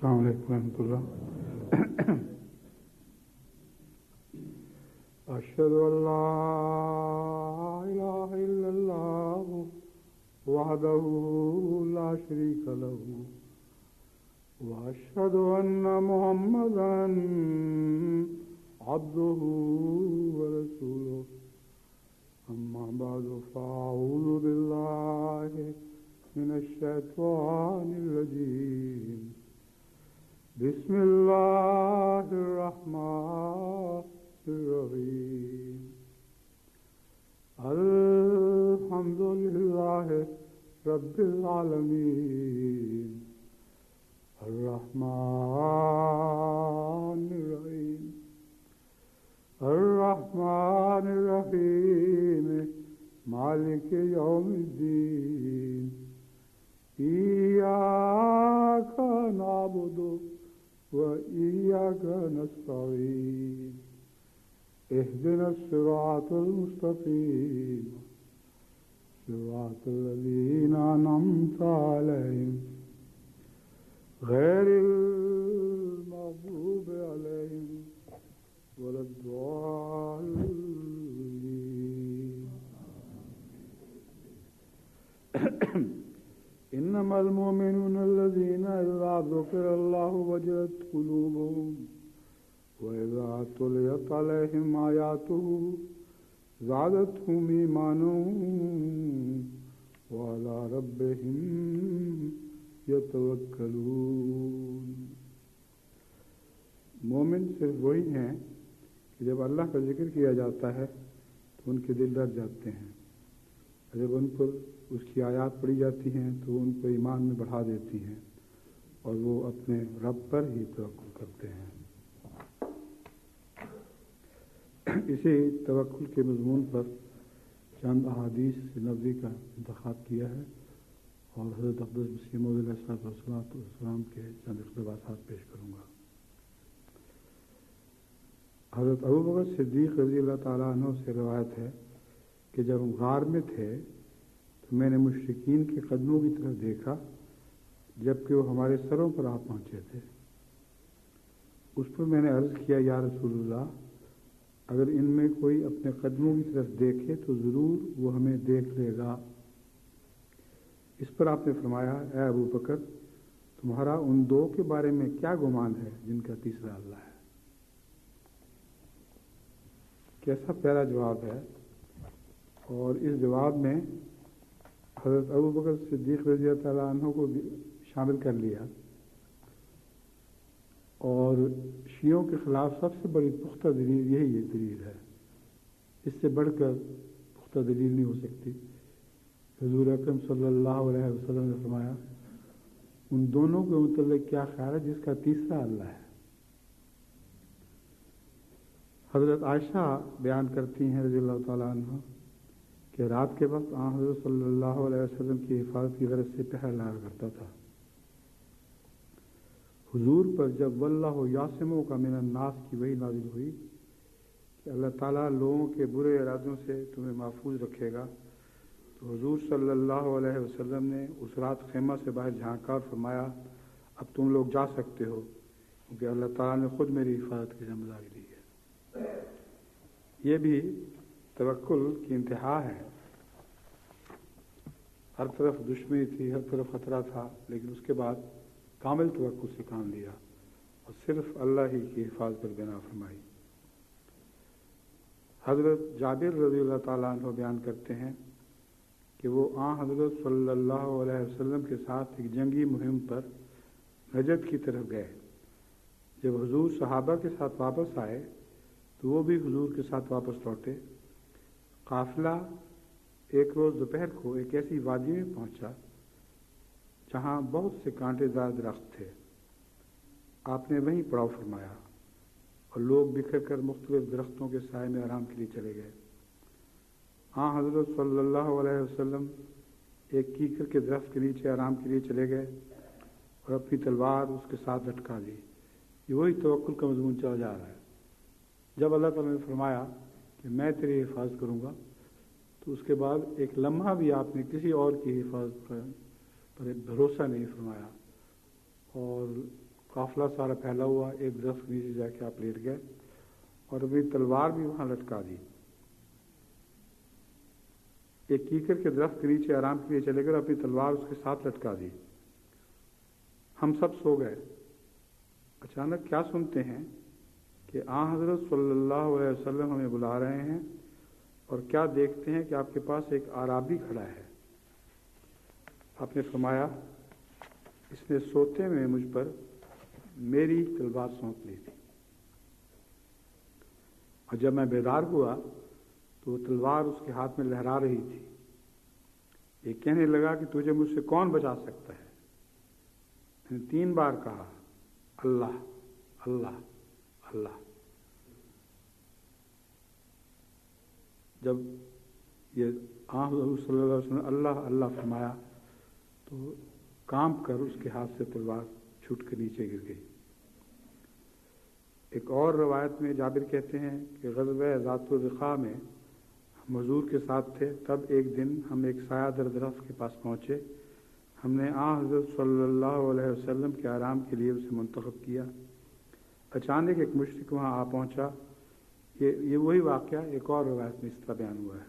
السلام علیکم ورحمۃ اللہ. اشهد ان لا اله الا الله وحده لا شريك له واشهد ان محمدا عبده ورسوله. اما بعد فاعوذ بالله من الشيطان الرجيم. بسم الله الرحمن الرحيم. الحمد لله رب العالمين الرحمن الرحيم الرحمن الرحيم مالك يوم الدين. إياك نعبد وإياك نستعين. اهدنا الصراط المستقيم صراط الذين أنعمت عليهم غير المغضوب عليهم ولا الضالين. إنما المؤمنون الذين إذا ذكر الله وجلت قلوبهم وإذا تليت عليهم آياته زادتهم إيمانا وعلى ربهم يتوكلون. مومن صرف وہی ہیں کہ جب اللہ کا ذکر کیا جاتا ہے تو ان کے دل ڈر جاتے ہیں، جب ان پر اس کی آیات پڑھی جاتی ہیں تو ان کو ایمان میں بڑھا دیتی ہیں اور وہ اپنے رب پر ہی توکل کرتے ہیں. اسی توکل کے مضمون پر چند احادیث نبوی کا انتخاب کیا ہے اور حضرت اقدس مسیح موعود علیہ السلام کے چند اقتباسات پیش کروں گا. حضرت ابوبکر صدیق رضی اللہ تعالیٰ عنہ سے روایت ہے کہ جب ہم غار میں تھے تو میں نے مشرکین کے قدموں کی طرف دیکھا جبکہ وہ ہمارے سروں پر آ پہنچے تھے. اس پر میں نے عرض کیا، یا رسول اللہ، اگر ان میں کوئی اپنے قدموں کی طرف دیکھے تو ضرور وہ ہمیں دیکھ لے گا. اس پر آپ نے فرمایا، اے ابو بکر، تمہارا ان دو کے بارے میں کیا گمان ہے جن کا تیسرا اللہ ہے؟ کیسا پیارا جواب ہے. اور اس جواب میں حضرت ابوبکر صدیق رضی اللہ تعالیٰ عنہ کو بھی شامل کر لیا. اور شیعوں کے خلاف سب سے بڑی پختہ دلیل یہی دلیل ہے، اس سے بڑھ کر پختہ دلیل نہیں ہو سکتی. حضور اکرم صلی اللہ علیہ وسلم نے فرمایا، ان دونوں کے متعلق کیا خیال ہے جس کا تیسرا اللہ ہے؟ حضرت عائشہ بیان کرتی ہیں رضی اللہ تعالیٰ عنہ کہ رات کے وقت حضرت صلی اللہ علیہ وسلم کی حفاظت کی غرض سے پہرا لایا کرتا تھا. حضور پر جب واللہ یعصمک من الناس کی وحی نازل ہوئی کہ اللہ تعالیٰ لوگوں کے برے ارادوں سے تمہیں محفوظ رکھے گا، تو حضور صلی اللہ علیہ وسلم نے اس رات خیمہ سے باہر جھانکا اور فرمایا، اب تم لوگ جا سکتے ہو کیونکہ اللہ تعالیٰ نے خود میری حفاظت کی ذمہ داری لی ہے. یہ بھی توکل کی انتہا ہے. ہر طرف دشمنی تھی، ہر طرف خطرہ تھا، لیکن اس کے بعد کامل توکل سے کام لیا اور صرف اللہ ہی کی حفاظت پر بنا فرمائی. حضرت جابر رضی اللہ تعالیٰ عنہ بیان کرتے ہیں کہ وہ حضرت صلی اللہ علیہ وسلم کے ساتھ ایک جنگی مہم پر نجد کی طرف گئے. جب حضور صحابہ کے ساتھ واپس آئے تو وہ بھی حضور کے ساتھ واپس لوٹے. قافلہ ایک روز دوپہر کو ایک ایسی وادی میں پہنچا جہاں بہت سے کانٹے دار درخت تھے. آپ نے وہیں پڑاؤ فرمایا اور لوگ بکھر کر مختلف درختوں کے سائے میں آرام کے لیے چلے گئے. حضرت صلی اللہ علیہ وسلم ایک کیکر کے درخت کے نیچے آرام کے لیے چلے گئے اور اپنی تلوار اس کے ساتھ لٹکا دی. یہ وہی توکل کا مضمون چلا جا رہا ہے. جب اللہ تعالیٰ نے فرمایا کہ میں تیری حفاظت کروں گا تو اس کے بعد ایک لمحہ بھی آپ نے کسی اور کی حفاظت پر بھروسہ نہیں فرمایا اور قافلہ سارا پھیلا ہوا، ایک درخت کے نیچے جا کے آپ لیٹ گئے اور اپنی تلوار بھی وہاں لٹکا دی. ایک کیکر کے درخت کے نیچے آرام کے لیے چلے گئے اور اپنی تلوار اس کے ساتھ لٹکا دی. ہم سب سو گئے. اچانک کیا سنتے ہیں کہ آن حضرت صلی اللہ علیہ وسلم ہمیں بلا رہے ہیں، اور کیا دیکھتے ہیں کہ آپ کے پاس ایک اعرابی کھڑا ہے. آپ نے فرمایا اس نے سوتے میں مجھ پر میری تلوار سونپ لی تھی، اور جب میں بیدار ہوا تو وہ تلوار اس کے ہاتھ میں لہرا رہی تھی. یہ کہنے لگا کہ تجھے مجھ سے کون بچا سکتا ہے. میں نے 3 بار کہا اللہ اللہ اللہ. جب یہ حضور صلی اللہ علیہ وسلم اللہ اللہ فرمایا تو کانپ کر اس کے ہاتھ سے تلوار چھوٹ کر نیچے گر گئی. ایک اور روایت میں جابر کہتے ہیں کہ غزوہ ذات الرقاع میں ہم حضور کے ساتھ تھے. تب ایک دن ہم ایک سایہ در درخت کے پاس پہنچے. ہم نے حضرت صلی اللہ علیہ وسلم کے آرام کے لیے اسے منتخب کیا. اچانک ایک مشرک وہاں آ پہنچا. یہ وہی واقعہ ایک اور روایت میں اس طرح بیان ہوا ہے.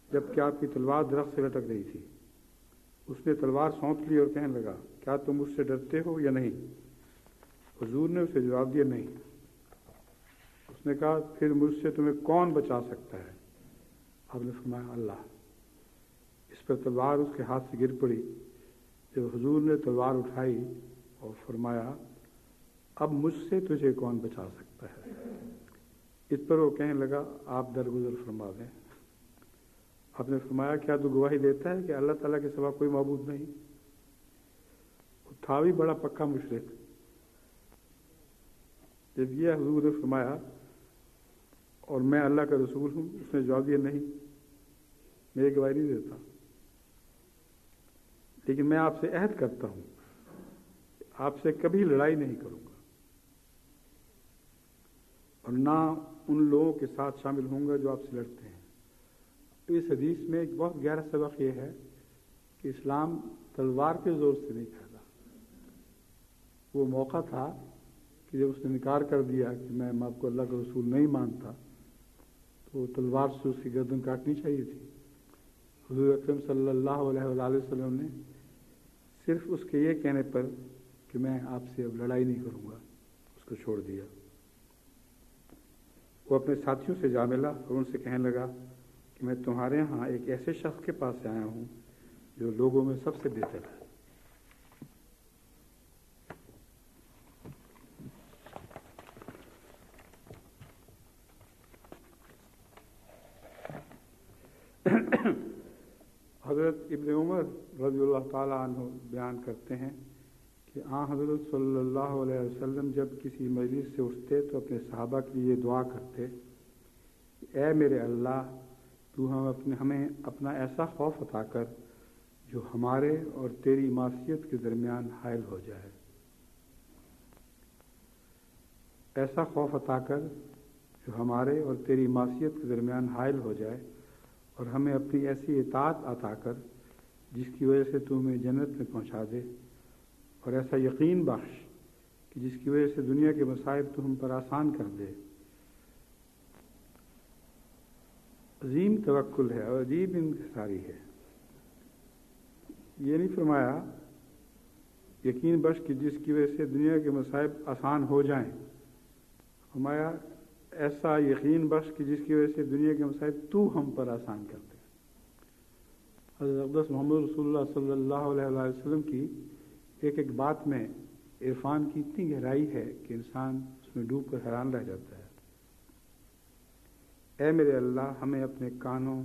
جب کہ آپ کی تلوار درخت سے لٹک رہی تھی، اس نے تلوار سونپ لی اور کہنے لگا کیا تم مجھ سے ڈرتے ہو یا نہیں؟ حضور نے اسے جواب دیا نہیں. اس نے کہا پھر مجھ سے تمہیں کون بچا سکتا ہے؟ آپ نے فرمایا اللہ. اس پر تلوار اس کے ہاتھ سے گر پڑی. جب حضور نے تلوار اٹھائی اور فرمایا اب مجھ سے تجھے کون بچا سکتا ہے، اس پر وہ کہنے لگا آپ درگزر فرما دیں. آپ نے فرمایا کیا تو گواہی دیتا ہے کہ اللہ تعالیٰ کے سوا کوئی معبود نہیں؟ وہ تھا بھی بڑا پکا مشرک. جب یہ حضور نے فرمایا اور میں اللہ کا رسول ہوں، اس نے جواب دیا نہیں، میں یہ گواہی نہیں دیتا، لیکن میں آپ سے عہد کرتا ہوں آپ سے کبھی لڑائی نہیں کروں گا اور نہ ان لوگوں کے ساتھ شامل ہوں گا جو آپ سے لڑتے ہیں. اس حدیث میں ایک بہت گہرا سبق یہ ہے کہ اسلام تلوار کے زور سے نہیں پھیلا. وہ موقع تھا کہ جب اس نے انکار کر دیا کہ میں آپ کو اللہ کا رسول نہیں مانتا تو تلوار سے اس کی گردن کاٹنی چاہیے تھی. حضور اکرم صلی اللہ علیہ وآلہ وسلم نے صرف اس کے یہ کہنے پر کہ میں آپ سے اب لڑائی نہیں کروں گا اس کو چھوڑ دیا. وہ اپنے ساتھیوں سے جا ملا اور ان سے کہنے لگا کہ میں تمہارے ہاں ایک ایسے شخص کے پاس سے آیا ہوں جو لوگوں میں سب سے بہتر ہے. حضرت ابن عمر رضی اللہ تعالیٰ عنہ بیان کرتے ہیں کہ حضرت صلی اللہ علیہ وسلم جب کسی مجلس سے اٹھتے تو اپنے صحابہ کے لیے دعا کرتے اے میرے اللہ تو ہمیں اپنا ایسا خوف عطا کر جو ہمارے اور تیری معصیت کے درمیان حائل ہو جائے. ایسا خوف عطا کر جو ہمارے اور تیری معصیت کے درمیان حائل ہو جائے، اور ہمیں اپنی ایسی اطاعت عطا کر جس کی وجہ سے تو ہمیں جنت میں پہنچا دے، اور ایسا یقین بخش کہ جس کی وجہ سے دنیا کے مصائب تو ہم پر آسان کر دے. عظیم توکل ہے اور عجیب انکساری ہے. یہ نہیں فرمایا یقین بخش کہ جس کی وجہ سے دنیا کے مصائب آسان ہو جائیں، فرمایا ایسا یقین بخش کہ جس کی وجہ سے دنیا کے مصائب تو ہم پر آسان کر دے. حضرت اقدس محمد رسول اللہ صلی اللہ علیہ وسلم کی ایک ایک بات میں عرفان کی اتنی گہرائی ہے کہ انسان اس میں ڈوب کر حیران رہ جاتا ہے. اے میرے اللہ ہمیں اپنے کانوں،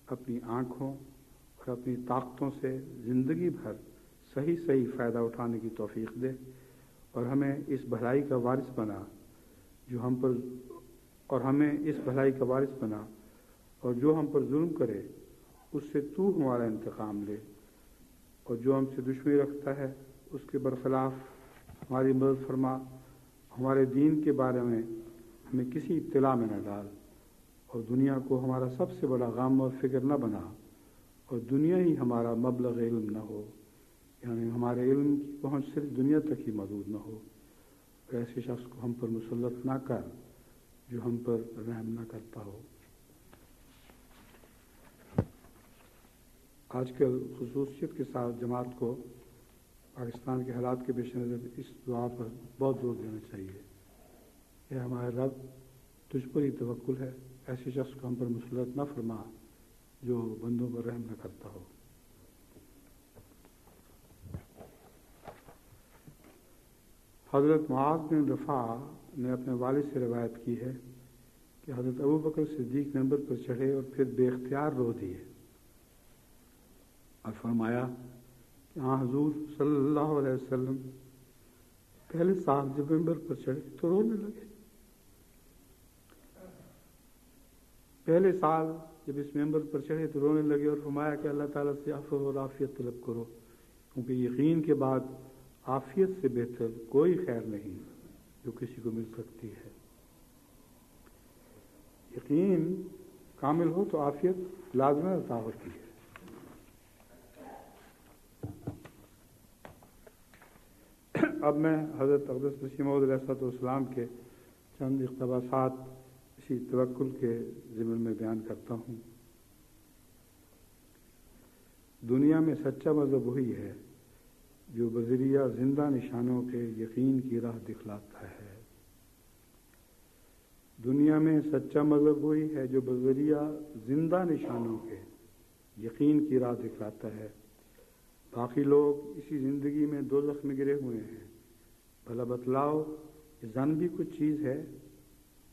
اپنی آنکھوں اور اپنی طاقتوں سے زندگی بھر صحیح صحیح فائدہ اٹھانے کی توفیق دے، اور ہمیں اس بھلائی کا وارث بنا جو ہم پر، اور ہمیں اس بھلائی کا وارث بنا اور جو ہم پر ظلم کرے اس سے تو ہمارا انتقام لے، اور جو ہم سے دشمنی رکھتا ہے اس کے برخلاف ہماری مدد فرما. ہمارے دین کے بارے میں ہمیں کسی اطلاع میں نہ ڈال، اور دنیا کو ہمارا سب سے بڑا غم اور فکر نہ بنا، اور دنیا ہی ہمارا مبلغ علم نہ ہو. یعنی ہمارے علم کی پہنچ صرف دنیا تک ہی محدود نہ ہو، ایسے شخص کو ہم پر مسلط نہ کر جو ہم پر رحم نہ کرتا ہو۔ آج کل خصوصیت کے ساتھ جماعت کو پاکستان کے حالات کے پیش نظر اس دعا پر بہت زور دینا چاہیے، یہ ہمارے رب تجھ پر ہی توکل ہے، ایسے شخص کو ہم پر مسلط نہ فرما جو بندوں پر رحم نہ کرتا ہو۔ حضرت معاذ بن رفع نے اپنے والد سے روایت کی ہے کہ حضرت ابو بکر صدیق ممبر پر چڑھے اور پھر بے اختیار رو دیے اور فرمایا کہ حضور صلی اللہ علیہ وسلم پہلے سال جب ممبر پر چڑھے تو رونے لگے، پہلے سال جب اس ممبر پر چڑھے تو رونے لگے اور فرمایا کہ اللہ تعالیٰ سے عفو اور عافیت طلب کرو، کیونکہ یقین کے بعد عافیت سے بہتر کوئی خیر نہیں جو کسی کو مل سکتی ہے۔ یقین کامل ہو تو عافیت لازمہ عطا ہوتی ہے۔ اب میں حضرت اقدس مسیح موعود علیہ السلام کے چند اقتباسات اسی توکل کے ضمن میں بیان کرتا ہوں۔ دنیا میں سچا مذہب وہی ہے جو بذریعہ زندہ نشانوں کے یقین کی راہ دکھلاتا ہے۔ دنیا میں سچا مذہب وہی ہے جو بذریعہ زندہ نشانوں کے یقین کی راہ دکھلاتا ہے۔ باقی لوگ اسی زندگی میں دوزخ میں گرے ہوئے ہیں۔ بھلا بتلاؤ یہ زن بھی کچھ چیز ہے،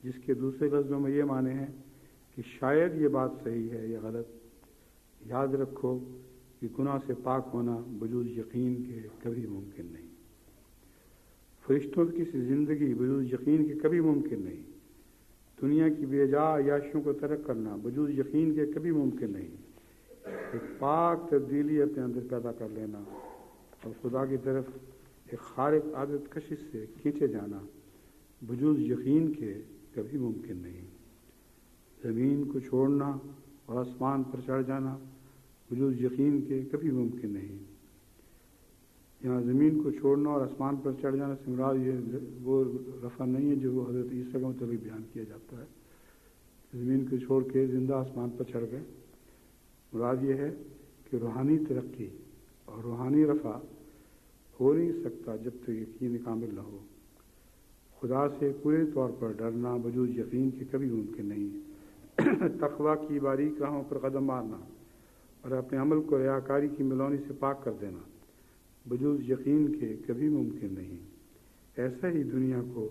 جس کے دوسرے لفظوں میں یہ معنی ہے کہ شاید یہ بات صحیح ہے یا غلط۔ یاد رکھو کہ گناہ سے پاک ہونا بجوز یقین کے کبھی ممکن نہیں۔ فرشتوں کی کسی زندگی بجوز یقین کے کبھی ممکن نہیں۔ دنیا کی بے جا عیاشیوں کو ترک کرنا بجوز یقین کے کبھی ممکن نہیں۔ ایک پاک تبدیلی اپنے اندر پیدا کر لینا اور خدا کی طرف ایک خارق عادت کشش سے کھینچے جانا بجوز یقین کے کبھی ممکن نہیں۔ زمین کو چھوڑنا اور آسمان پر چڑھ جانا بجوز یقین کے کبھی ممکن نہیں۔ یہاں زمین کو چھوڑنا اور آسمان پر چڑھ جانا سے مراد یہ وہ رفع نہیں ہے جو حضرت عیسیٰ کا متعلق بیان کیا جاتا ہے، زمین کو چھوڑ کے زندہ آسمان پر چڑھ گئے۔ مراد یہ ہے کہ روحانی ترقی اور روحانی رفع ہو نہیں سکتا جب تک یقین کامل نہ ہو۔ خدا سے پورے طور پر ڈرنا بجوز یقین کے کبھی ممکن نہیں۔ تقویٰ کی باریک راہوں پر قدم مارنا اور اپنے عمل کو ریاکاری کی ملونی سے پاک کر دینا بجوز یقین کے کبھی ممکن نہیں۔ ایسا ہی دنیا کو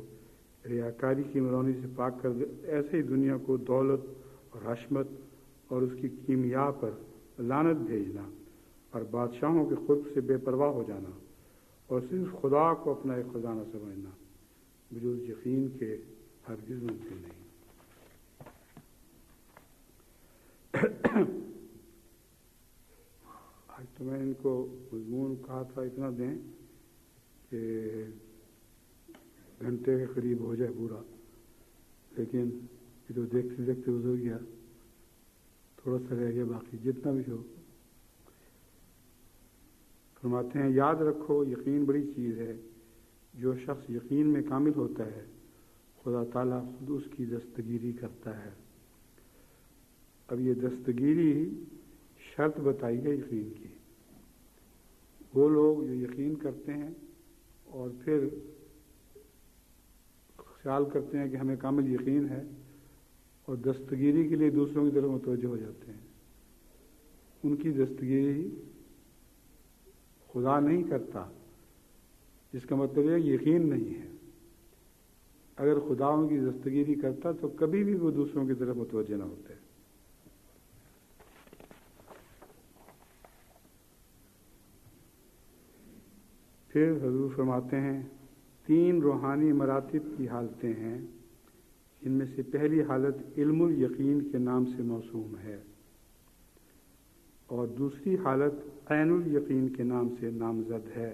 ریاکاری کی ملونی سے پاک کر دے، ایسے ہی دنیا کو دولت اور حشمت اور اس کی کیمیا پر لعنت بھیجنا اور بادشاہوں کے قرب سے بے پرواہ ہو جانا اور صرف خدا کو اپنا ایک خزانہ سمجھنا بجوز یقین کے ہرگز ممکن نہیں۔ آج تو میں ان کو مضمون کہا تھا اتنا دیں کہ گھنٹے کے قریب ہو جائے پورا، لیکن یہ تو دیکھتے دیکھتے گزر گیا، تھوڑا سا رہ گیا باقی، جتنا بھی ہو۔ فرماتے ہیں یاد رکھو یقین بڑی چیز ہے، جو شخص یقین میں کامل ہوتا ہے خدا تعالیٰ خود اس کی دستگیری کرتا ہے۔ اب یہ دستگیری شرط بتائی ہے یقین کی۔ وہ لوگ جو یقین کرتے ہیں اور پھر خیال کرتے ہیں کہ ہمیں کامل یقین ہے اور دستگیری کے لیے دوسروں کی طرف متوجہ ہو جاتے ہیں، ان کی دستگیری خدا نہیں کرتا، جس کا مطلب ہے یقین نہیں ہے۔ اگر خدا ان کی دستگیری کرتا تو کبھی بھی وہ دوسروں کی طرف متوجہ نہ ہوتے۔ پھر حضور فرماتے ہیں 3 روحانی مراتب کی حالتیں ہیں، ان میں سے پہلی حالت علم الیقین کے نام سے موسوم ہے اور دوسری حالت عین الیقین کے نام سے نامزد ہے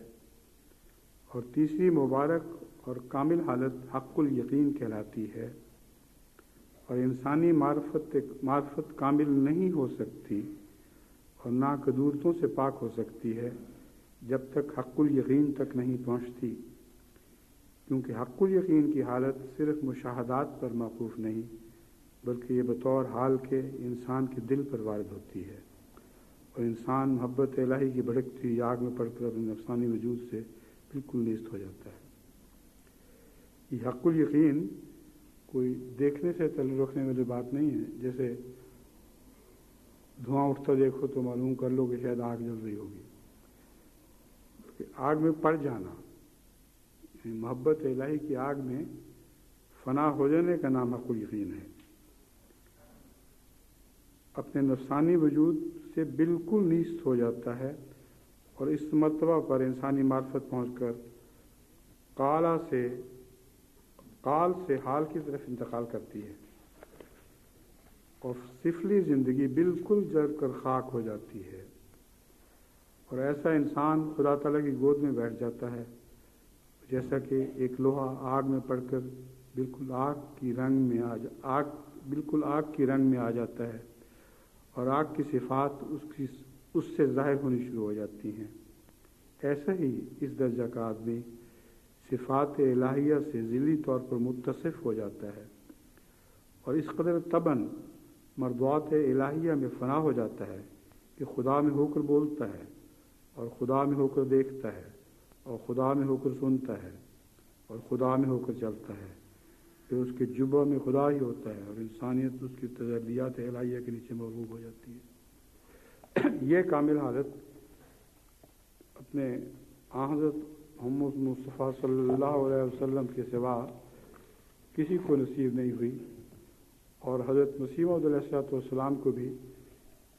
اور تیسری مبارک اور کامل حالت حق الیقین کہلاتی ہے۔ اور انسانی معرفت کامل نہیں ہو سکتی اور نہ قدورتوں سے پاک ہو سکتی ہے جب تک حق الیقین تک نہیں پہنچتی، کیونکہ حق الیقین کی حالت صرف مشاہدات پر موقوف نہیں بلکہ یہ بطور حال کے انسان کے دل پر وارد ہوتی ہے، اور انسان محبت الہی کی بھڑکتی ہوئی آگ میں پڑ کر اپنے نفسانی وجود سے بالکل نیست ہو جاتا ہے۔ یہ حق الیقین کوئی دیکھنے سے تعلق رکھنے والی بات نہیں ہے، جیسے دھواں اٹھتا دیکھو تو معلوم کر لو کہ شاید آگ جل رہی ہوگی، آگ میں پڑ جانا، یعنی محبت الہی کی آگ میں فنا ہو جانے کا نام حق الیقین ہے۔ اپنے نفسانی وجود سے بالکل نیست ہو جاتا ہے، اور اس مرتبہ پر انسانی معرفت پہنچ کر قال سے حال کی طرف انتقال کرتی ہے، اور سفلی زندگی بالکل جل کر خاک ہو جاتی ہے، اور ایسا انسان خدا تعالیٰ کی گود میں بیٹھ جاتا ہے، جیسا کہ ایک لوہا آگ میں پڑ کر بالکل آگ کی رنگ میں آ جاتا ہے، اور آگ کی صفات اس سے ظاہر ہونی شروع ہو جاتی ہیں۔ ایسا ہی اس درجہ کا آدمی صفات الہیہ سے ذیلی طور پر متصف ہو جاتا ہے، اور اس قدر طبعاً مرضوات الہیہ میں فنا ہو جاتا ہے کہ خدا میں ہو کر بولتا ہے، اور خدا میں ہو کر دیکھتا ہے، اور خدا میں ہو کر سنتا ہے، اور خدا میں ہو کر چلتا ہے۔ پھر اس کے جبہ میں خدا ہی ہوتا ہے، اور انسانیت اس کی تجلیات الہیہ کے نیچے مغلوب ہو جاتی ہے۔ یہ کامل حالت اپنے حضرت محمد مصطفیٰ صلی اللہ علیہ وسلم کے سوا کسی کو نصیب نہیں ہوئی، اور حضرت مسیح موعود علیہ السلام کو بھی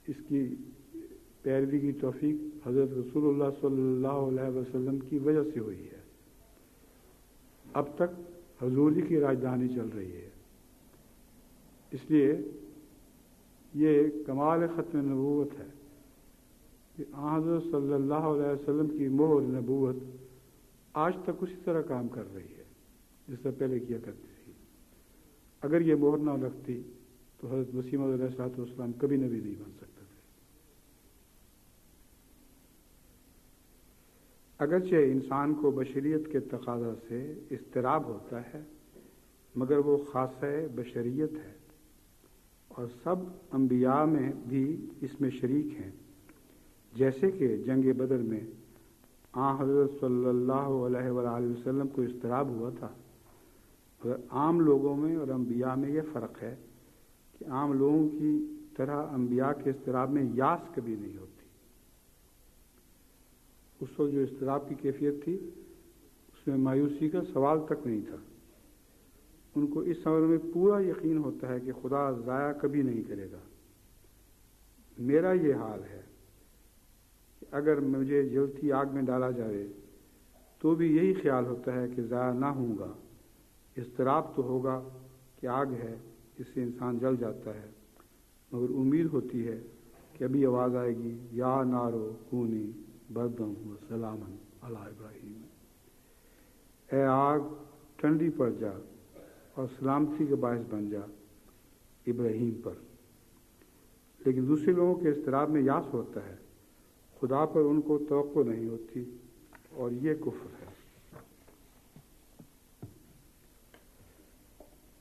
اس کی پیروی کی توفیق حضرت رسول اللہ صلی اللہ علیہ وسلم کی وجہ سے ہوئی ہے۔ اب تک حضور ہی کی راجدھانی چل رہی ہے، اس لیے یہ کمال ختم نبوت ہے کہ حضرت صلی اللہ علیہ وسلم کی مہر نبوت آج تک اسی طرح کام کر رہی ہے جس سے پہلے کیا کرتی تھی۔ اگر یہ مہر نہ لگتی تو حضرت مسیح موعود علیہ السلام کبھی نبی نہیں بن سکتے تھے۔ اگرچہ انسان کو بشریت کے تقاضا سے اضطراب ہوتا ہے، مگر وہ خاصہ بشریت ہے، اور سب انبیاء میں بھی اس میں شریک ہیں۔ جیسے کہ جنگ بدر میں حضرت صلی اللہ علیہ وآلہ وسلم کو اضطراب ہوا تھا، مگر عام لوگوں میں اور انبیاء میں یہ فرق ہے کہ عام لوگوں کی طرح انبیاء کے اضطراب میں یاس کبھی نہیں ہوتی۔ اس وقت جو اضطراب کی کیفیت تھی اس میں مایوسی کا سوال تک نہیں تھا۔ ان کو اس امر میں پورا یقین ہوتا ہے کہ خدا ضائع کبھی نہیں کرے گا۔ میرا یہ حال ہے کہ اگر مجھے جلتی آگ میں ڈالا جائے تو بھی یہی خیال ہوتا ہے کہ ضائع نہ ہوں گا۔ اضطراب تو ہوگا کہ آگ ہے، اس سے انسان جل جاتا ہے، مگر امید ہوتی ہے کہ ابھی آواز آئے گی، یا نارو کونی بردم و سلامن علی ابراہیم، اے آگ ٹھنڈی پڑ جا اور سلامتی کا باعث بن جا ابراہیم پر۔ لیکن دوسرے لوگوں کے اضطراب میں یاس ہوتا ہے، خدا پر ان کو توقع نہیں ہوتی، اور یہ کفر ہے۔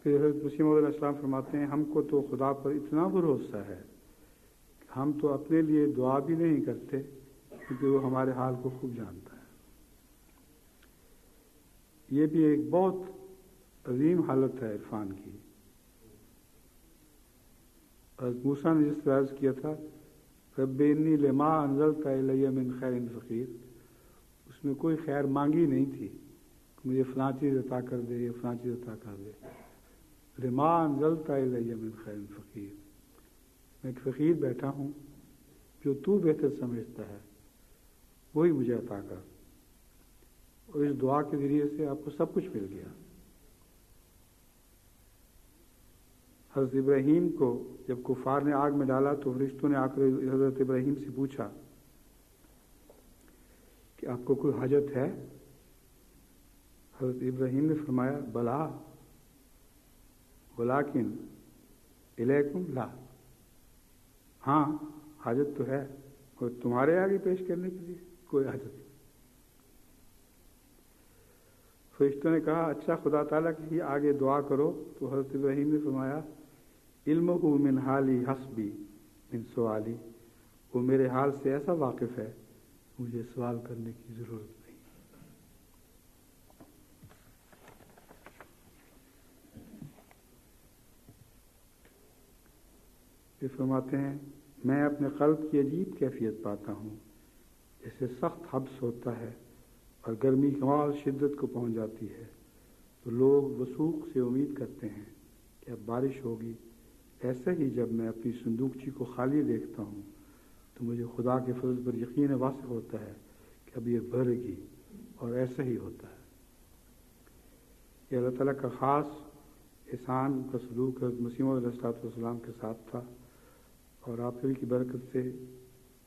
پھر حضرت مسیح موعود علیہ السلام فرماتے ہیں، ہم کو تو خدا پر اتنا بھروسہ ہے کہ ہم تو اپنے لیے دعا بھی نہیں کرتے، کیونکہ وہ ہمارے حال کو خوب جانتا ہے۔ یہ بھی ایک بہت عظیم حالت ہے عرفان کی۔ حضرت موسیٰ نے جس طرح عرض کیا تھا، رب انی لما انزلت الی من خیر فقیر، اس میں کوئی خیر مانگی نہیں تھی کہ مجھے فلاں چیز عطا کر دے یا فلاں چیز عطا کر دے۔ لما انزلت الی من خیر فقیر، میں ایک فقیر بیٹھا ہوں، جو تو بہتر سمجھتا ہے وہی مجھے عطا کر، اور اس دعا کے ذریعے سے آپ کو سب کچھ مل گیا۔ حضرت ابراہیم کو جب کفار نے آگ میں ڈالا تو فرشتوں نے آ کر حضرت ابراہیم سے پوچھا کہ آپ کو کوئی حاجت ہے؟ حضرت ابراہیم نے فرمایا بلا ولیکن الیکم لا، ہاں حاجت تو ہے، اور تمہارے آگے پیش کرنے کے لیے کوئی حاجت نہیں۔ فرشتوں نے کہا اچھا خدا تعالیٰ کی آگے دعا کرو. تو حضرت ابراہیم نے فرمایا علمہ من حالی حسبی من سوالی، وہ میرے حال سے ایسا واقف ہے مجھے سوال کرنے کی ضرورت نہیں. یہ فرماتے ہیں میں اپنے قلب کی عجیب کیفیت پاتا ہوں جیسے سخت حبس ہوتا ہے اور گرمی کمال شدت کو پہنچ جاتی ہے تو لوگ وثوق سے امید کرتے ہیں کہ اب بارش ہوگی. ایسے ہی جب میں اپنی صندوقچی کو خالی دیکھتا ہوں تو مجھے خدا کے فضل پر یقین واثق ہوتا ہے کہ اب یہ بھرے گی، اور ایسا ہی ہوتا ہے. یہ اللہ تعالیٰ کا خاص احسان کا سلوک حضرت مسیح موعود علیہ السلام کے ساتھ تھا، اور آپ ہی کی برکت سے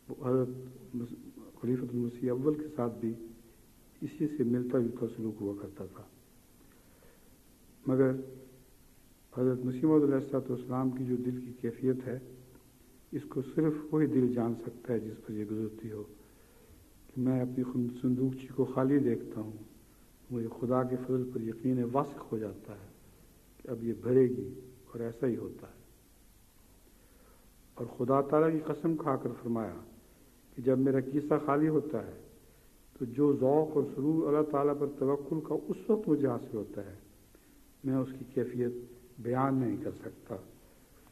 حضرت خلیفۃ المسیح اول کے ساتھ بھی اسی سے ملتا جلتا سلوک ہوا کرتا تھا. مگر حضرت مسیح موعود علیہ السلام کی جو دل کی کیفیت ہے اس کو صرف وہی دل جان سکتا ہے جس پر یہ گزرتی ہو کہ میں اپنی صندوقچی کو خالی دیکھتا ہوں، مجھے خدا کے فضل پر یقین واثق ہو جاتا ہے کہ اب یہ بھرے گی، اور ایسا ہی ہوتا ہے. اور خدا تعالیٰ کی قسم کھا کر فرمایا کہ جب میرا کیسہ خالی ہوتا ہے تو جو ذوق اور سرور اللہ تعالیٰ پر توکل کا اس وقت مجھے حاصل ہوتا ہے میں اس کی کیفیت بیان نہیں کر سکتا.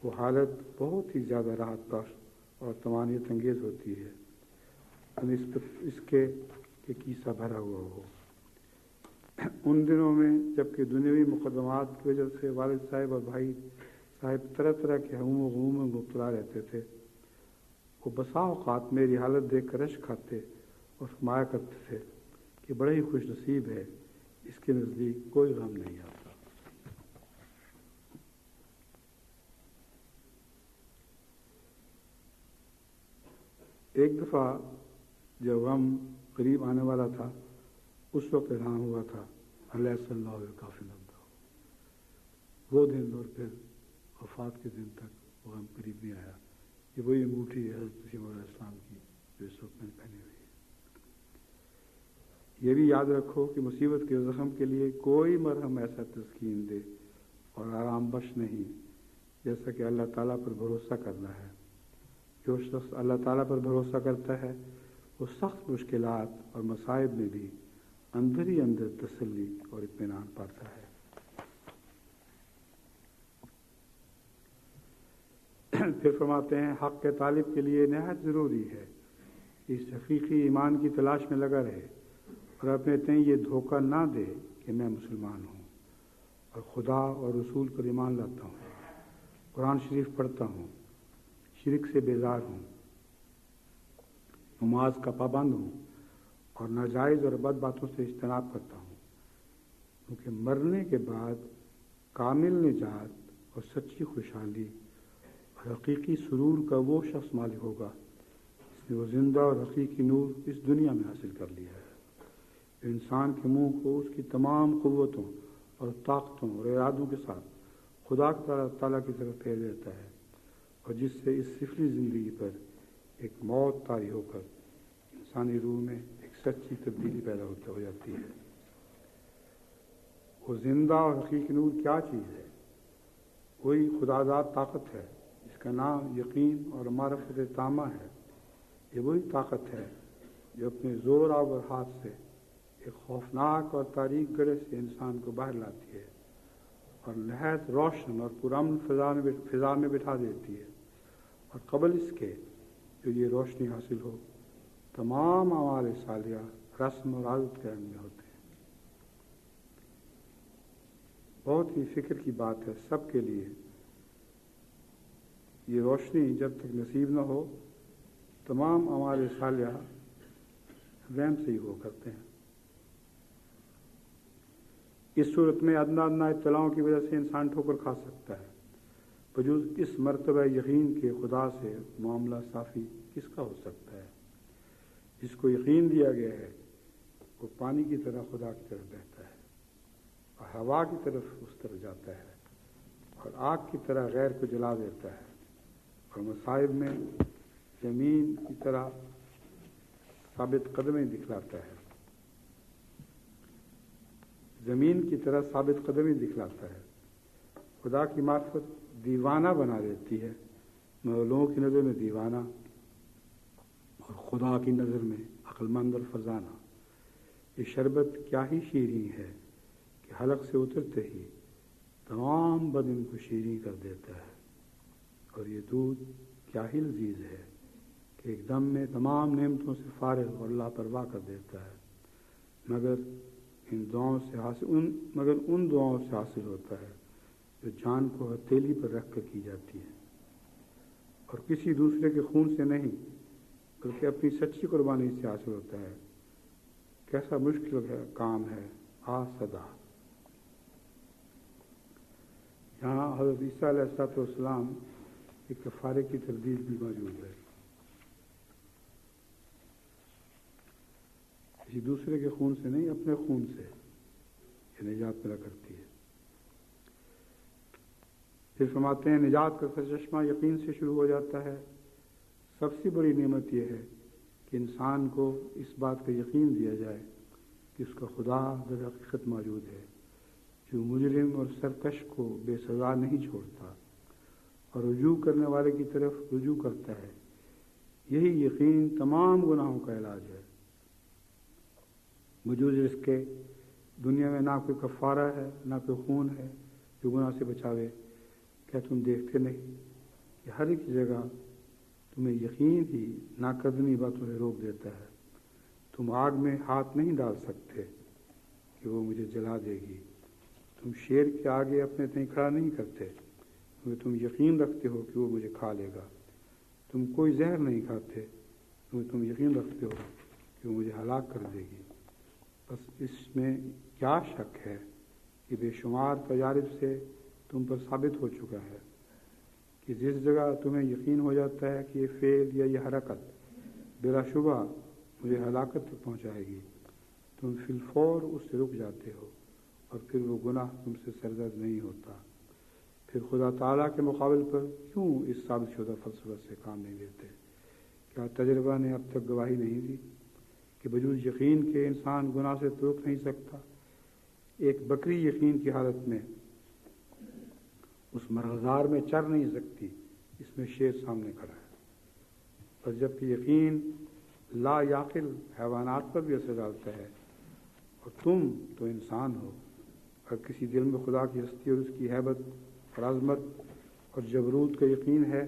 وہ حالت بہت ہی زیادہ راحت بخش اور طمانینت انگیز ہوتی ہے اس کے کہ کیسہ بھرا ہوا ہو. ان دنوں میں جبکہ دنیاوی مقدمات کی وجہ سے والد صاحب اور بھائی صاحب طرح طرح کے ہم و غموم میں مبتلا رہتے تھے، وہ بسا اوقات میری حالت دیکھ کر رشک کھاتے اور فرمایا کرتے تھے کہ بڑے ہی خوش نصیب ہے، اس کے نزدیک کوئی غم نہیں آتا. ایک دفعہ جب غم قریب آنے والا تھا اس وقت اعلان ہوا تھا علیہ صلی اللہ علیہ کافی لمبا. وہ دن اور پھر وفات کے دن تک وہ غم قریب نہیں آیا. یہ وہی انگوٹھی ہے حضرت مسیح علیہ السلام کی جو اس وقت میں نے پہنی ہوئی ہے. یہ بھی یاد رکھو کہ مصیبت کے زخم کے لیے کوئی مرہم ایسا تسکین دے اور آرام بخش نہیں جیسا کہ اللہ تعالیٰ پر بھروسہ کرنا ہے. جو شخص اللہ تعالیٰ پر بھروسہ کرتا ہے وہ سخت مشکلات اور مصائب میں بھی اندر ہی اندر تسلی اور اطمینان پاتا ہے. پھر فرماتے ہیں حق کے طالب کے لیے نہایت ضروری ہے اس حقیقی ایمان کی تلاش میں لگا رہے اور اپنے تئیں یہ دھوکہ نہ دے کہ میں مسلمان ہوں اور خدا اور رسول پر ایمان لاتا ہوں، قرآن شریف پڑھتا ہوں، شرک سے بیزار ہوں، نماز کا پابند ہوں اور ناجائز اور بد باتوں سے اجتناب کرتا ہوں، کیونکہ مرنے کے بعد کامل نجات اور سچی خوشحالی اور حقیقی سرور کا وہ شخص مالک ہوگا جس نے وہ زندہ اور حقیقی نور اس دنیا میں حاصل کر لیا ہے، جو انسان کے منہ کو اس کی تمام قوتوں اور طاقتوں اور ارادوں کے ساتھ خدا تعالیٰ کی طرف پھیر دیتا ہے، اور جس سے اس سفلی زندگی پر ایک موت طاری ہو کر انسانی روح میں ایک سچی تبدیلی پیدا ہو جاتی ہے. وہ زندہ اور حقیقی نور کیا چیز ہے؟ وہی خدازاد طاقت ہے جس کا نام یقین اور معرفت تامہ ہے. یہ وہی طاقت ہے جو اپنے زور آور ہاتھ سے ایک خوفناک اور تاریک گڑھے سے انسان کو باہر لاتی ہے اور نہایت روشن اور پرامن فضا میں بٹھا دیتی ہے، اور قبل اس کے جو یہ روشنی حاصل ہو تمام اعمال صالحہ رسم اور عادت کے رنگ میں ہوتے ہیں. بہت ہی فکر کی بات ہے سب کے لیے. یہ روشنی جب تک نصیب نہ ہو تمام اعمال صالحہ وہم سے ہی ہو کرتے ہیں. اس صورت میں ادنا ادنا اطلاعوں کی وجہ سے انسان ٹھوکر کھا سکتا ہے. بجوز اس مرتبہ یقین کے خدا سے معاملہ صافی کس کا ہو سکتا ہے؟ جس کو یقین دیا گیا ہے وہ پانی کی طرح خدا کی طرف بہتا ہے اور ہوا کی طرف اس طرف جاتا ہے اور آگ کی طرح غیر کو جلا دیتا ہے اور مصائب میں زمین کی طرح ثابت قدمیں دکھلاتا ہے. زمین کی طرح ثابت قدمی دکھلاتا ہے۔ خدا کی معرفت دیوانہ بنا دیتی ہے، مگر لوگوں کی نظر میں دیوانہ اور خدا کی نظر میں عقل مند اور فرزانہ۔ یہ شربت کیا ہی شیریں ہے کہ حلق سے اترتے ہی تمام بدن کو شیریں کر دیتا ہے، اور یہ دودھ کیا ہی لذیذ ہے کہ ایک دم میں تمام نعمتوں سے فارغ اور لاپرواہ کر دیتا ہے، مگر ان دعاؤں سے حاصل ہوتا ہے جو جان کو ہتھیلی پر رکھ کر کی جاتی ہے، اور کسی دوسرے کے خون سے نہیں بلکہ اپنی سچی قربانی سے حاصل ہوتا ہے۔ کیسا مشکل کام ہے صدا۔ یہاں حضرت عیسیٰ علیہ السلام کے کفارے کی تردید بھی موجود ہے۔ کسی دوسرے کے خون سے نہیں، اپنے خون سے یہ نجات ملا کرتی ہے۔ پھر فرماتے ہیں نجات کا سرچشمہ یقین سے شروع ہو جاتا ہے۔ سب سے بڑی نعمت یہ ہے کہ انسان کو اس بات کا یقین دیا جائے کہ اس کا خدا در حقیقت موجود ہے، جو مجرم اور سرکش کو بے سزا نہیں چھوڑتا اور رجوع کرنے والے کی طرف رجوع کرتا ہے۔ یہی یقین تمام گناہوں کا علاج ہے۔ وجود اس کے دنیا میں نہ کوئی کفارہ ہے، نہ کوئی خون ہے جو گناہ سے بچاوے۔ کیا تم دیکھتے نہیں کہ ہر ایک جگہ تمہیں یقین ہی ناقدنی باتوں سے روک دیتا ہے؟ تم آگ میں ہاتھ نہیں ڈال سکتے کہ وہ مجھے جلا دے گی۔ تم شیر کے آگے اپنے تئیں کھڑا نہیں کرتے کیونکہ تم یقین رکھتے ہو کہ وہ مجھے کھا لے گا۔ تم کوئی زہر نہیں کھاتے کیونکہ تم یقین رکھتے ہو کہ وہ مجھے ہلاک کر دے گی۔ بس اس میں کیا شک ہے کہ بے شمار تجارب سے تم پر ثابت ہو چکا ہے کہ جس جگہ تمہیں یقین ہو جاتا ہے کہ یہ فعل یا یہ حرکت بلا شبہ مجھے ہلاکت تک پہنچائے گی، تم فی الفور اس سے رک جاتے ہو، اور پھر وہ گناہ تم سے سرزد نہیں ہوتا۔ پھر خدا تعالیٰ کے مقابل پر کیوں اس ثابت شدہ فلسفہ سے کام نہیں لیتے؟ کیا تجربہ نے اب تک گواہی نہیں دی کہ بجوز یقین کے انسان گناہ سے روک نہیں سکتا؟ ایک بکری یقین کی حالت میں اس مرغزار میں چر نہیں سکتی، اس میں شیر سامنے کھڑا ہے۔ بس جبکہ یقین لا یعقل حیوانات پر بھی اثر ڈالتا ہے، اور تم تو انسان ہو۔ اگر کسی دل میں خدا کی ہستی اور اس کی ہیبت اور عظمت اور جبروت کا یقین ہے،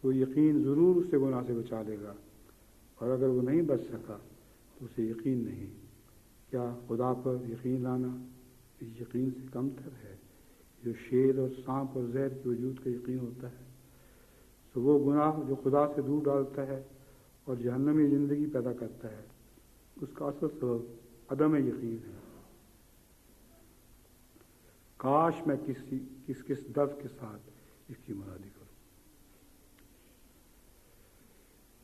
وہ یقین ضرور اسے گناہ سے بچا لے گا، اور اگر وہ نہیں بچ سکا تو اسے یقین نہیں۔ کیا خدا پر یقین لانا اس یقین سے کم تر ہے جو شیر اور سانپ اور زہر کے وجود کا یقین ہوتا ہے؟ تو وہ گناہ جو خدا سے دور ڈالتا ہے اور جہنمی زندگی پیدا کرتا ہے، اس کا اصل سبب عدم یقین ہے۔ کاش میں کس دف کے ساتھ اس کی مرادی کروں،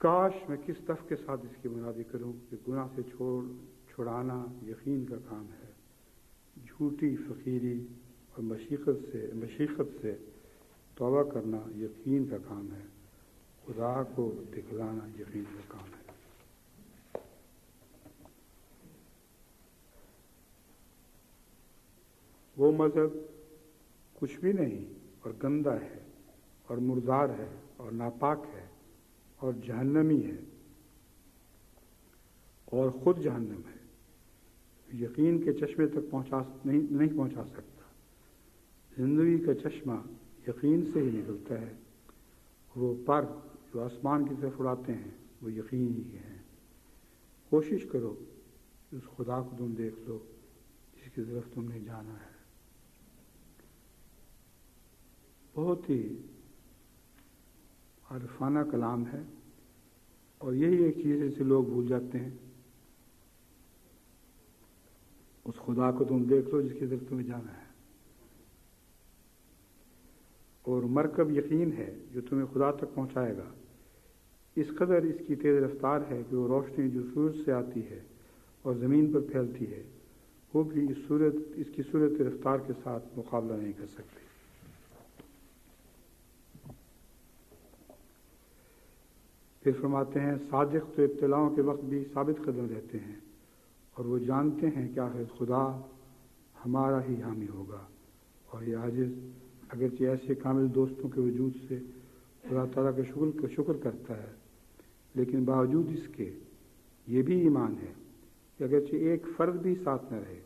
کاش میں کس دف کے ساتھ اس کی مرادی کروں کہ گناہ سے چھڑانا یقین کا کام ہے، جھوٹی فقیری اور مشیقت سے توبہ کرنا یقین کا کام ہے، خدا کو دکھلانا یقین کا کام ہے۔ وہ مذہب کچھ بھی نہیں اور گندا ہے اور مردار ہے اور ناپاک ہے اور جہنمی ہے اور خود جہنم ہے، یقین کے چشمے تک نہیں پہنچا سکتا۔ زندگی کا چشمہ یقین سے ہی نکلتا ہے، وہ پر جو آسمان کی طرف اڑاتے ہیں وہ یقین ہی ہیں۔ کوشش کرو کہ اس خدا کو تم دیکھ لو جس کی طرف تم نے جانا ہے۔ بہت ہی عارفانہ کلام ہے، اور یہی ایک چیز ہے جسے لوگ بھول جاتے ہیں۔ اس خدا کو تم دیکھ لو جس کی طرف تمہیں جانا ہے، اور مرکب یقین ہے جو تمہیں خدا تک پہنچائے گا۔ اس قدر اس کی تیز رفتار ہے کہ وہ روشنی جو سورج سے آتی ہے اور زمین پر پھیلتی ہے، وہ بھی اس کی صورت رفتار کے ساتھ مقابلہ نہیں کر سکتی۔ پھر فرماتے ہیں صادق تو ابتلاؤں کے وقت بھی ثابت قدم رہتے ہیں، اور وہ جانتے ہیں کہ آخر خدا ہمارا ہی حامی ہوگا. اور یہ عاجز اگرچہ ایسے کامل دوستوں کے وجود سے خدا تعالیٰ کا شکر کرتا ہے، لیکن باوجود اس کے یہ بھی ایمان ہے کہ اگرچہ ایک فرد بھی ساتھ نہ رہے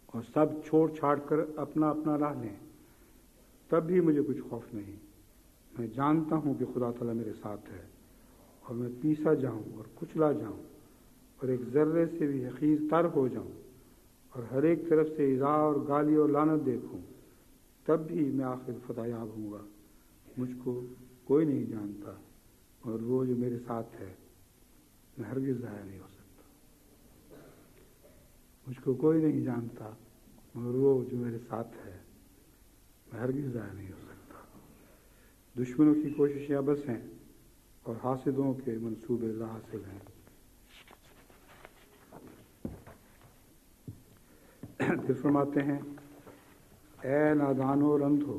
اور سب چھوڑ چھاڑ کر اپنا اپنا راہ لیں، تب بھی مجھے کچھ خوف نہیں. میں جانتا ہوں کہ خدا تعالیٰ میرے ساتھ ہے، اور میں پیسا جاؤں اور کچلا جاؤں اور ایک ذرے سے بھی حقیر تر ہو جاؤں اور ہر ایک طرف سے ایذا اور گالی اور لعنت دیکھوں، تب بھی میں آخر فتح یاب ہوں گا. مجھ کو کوئی نہیں جانتا، اور وہ جو میرے ساتھ ہے میں ہرگز ضائع نہیں ہو سکتا. مجھ کو کوئی نہیں جانتا، مگر وہ جو میرے ساتھ ہے میں ہرگز ضائع نہیں ہو سکتا. دشمنوں کی کوششیں بس ہیں اور حاسدوں کے منصوبے لا حاصل ہیں. پھر فرماتے ہیں، اے نادانو اور اندھو،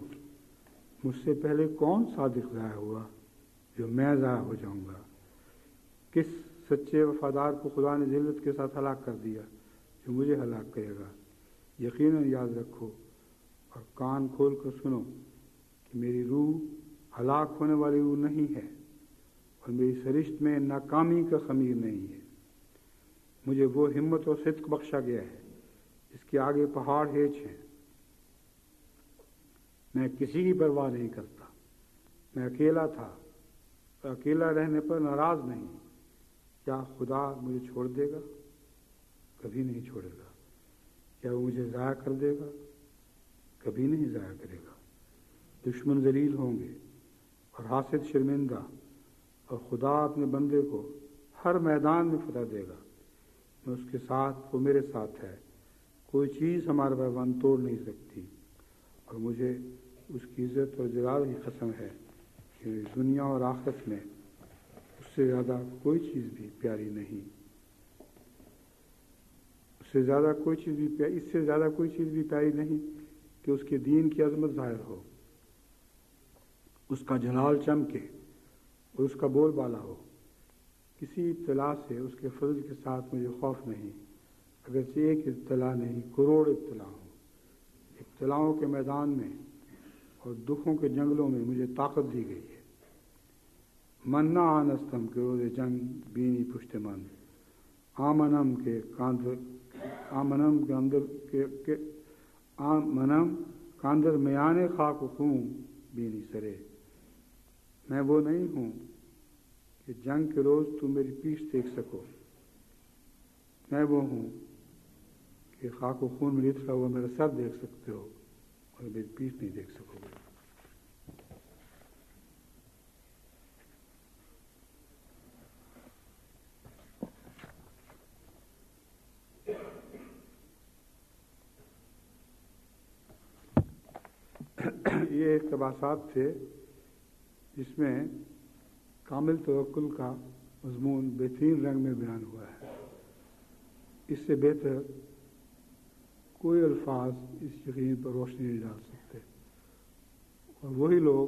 مجھ سے پہلے کون صادق ضائع ہوا جو میں ضائع ہو جاؤں گا؟ کس سچے وفادار کو خدا نے ذلت کے ساتھ ہلاک کر دیا جو مجھے ہلاک کرے گا؟ یقیناً یاد رکھو اور کان کھول کر سنو کہ میری روح ہلاک ہونے والی روح نہیں ہے، اور میری سرشت میں ناکامی کا خمیر نہیں ہے. مجھے وہ ہمت اور صدق بخشا گیا ہے اس کے آگے پہاڑ ہیچ ہیں. میں کسی کی پرواہ نہیں کرتا. میں اکیلا تھا اور اکیلا رہنے پر ناراض نہیں. کیا خدا مجھے چھوڑ دے گا؟ کبھی نہیں چھوڑے گا. کیا وہ مجھے ضائع کر دے گا؟ کبھی نہیں ضائع کرے گا. دشمن ذلیل ہوں گے اور حاسد شرمندہ، اور خدا اپنے بندے کو ہر میدان میں فتح دے گا. میں اس کے ساتھ، وہ میرے ساتھ ہے. کوئی چیز ہمارا پیمان توڑ نہیں سکتی، اور مجھے اس کی عزت اور جلال کی قسم ہے کہ دنیا اور آخرت میں اس سے زیادہ کوئی چیز بھی پیاری نہیں. اس سے زیادہ کوئی چیز بھی پیاری نہیں کہ اس کے دین کی عظمت ظاہر ہو، اس کا جلال چمکے اور اس کا بول بالا ہو. کسی ابتلا سے اس کے فضل کے ساتھ مجھے خوف نہیں، اگرچہ ایک ابتلا نہیں، کروڑ ابتلا ہوں. ابتلاؤں کے میدان میں اور دکھوں کے جنگلوں میں مجھے طاقت دی گئی ہے. من نہ آنستم کے روز جنگ بینی پشت من، آمنم کے کاندر میان خاک و خون بینی سرے. میں وہ نہیں ہوں کہ جنگ کے روز تم میری پیٹھ دیکھ سکو. میں وہ ہوں کہ خاک و خون میں لتڑا ہوا میرا سر دیکھ سکتے ہو اور میری پیٹھ نہیں دیکھ سکو گے. یہ اقتباسات تھے جس میں کامل توکل کا مضمون بہترین رنگ میں بیان ہوا ہے. اس سے بہتر کوئی الفاظ اس یقین پر روشنی نہیں ڈال سکتے. اور وہی لوگ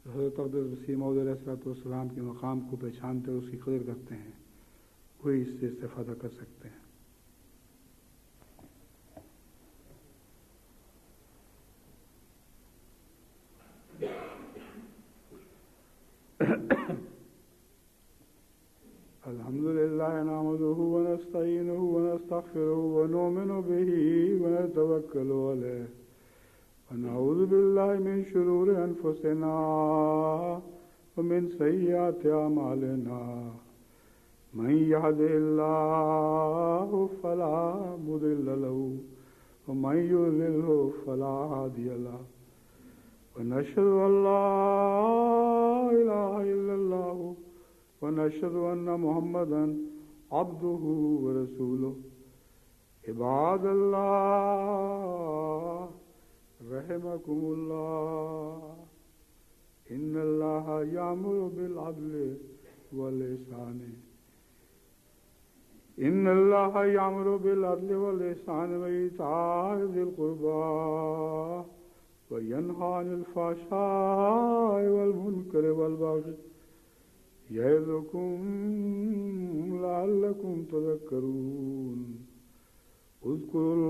حضرت اقدس مسیح موعود علیہ الصلوۃ والسلام کے مقام کو پہچانتے اور اس کی قدر کرتے ہیں، وہی اس سے استفادہ کر سکتے ہیں. الحمد لله نحمده ونستعينه ونستغفره ونؤمن به ونتوكل عليه ونعوذ بالله من شرور أنفسنا ومن سيئات أعمالنا. من يهده الله فلا مضل له ومن يضلل فلا هادي له. ونشهد أن لا إله إلا الله ونشهد أن محمدا عبده ورسوله. عباد الله رحمكم الله، إن الله يأمر بالعدل والإحسان وإيتاء ذي القربى وينهى عن الفحشاء والمنكر والبغي يعظكم لعلكم تذكرون. اذکروا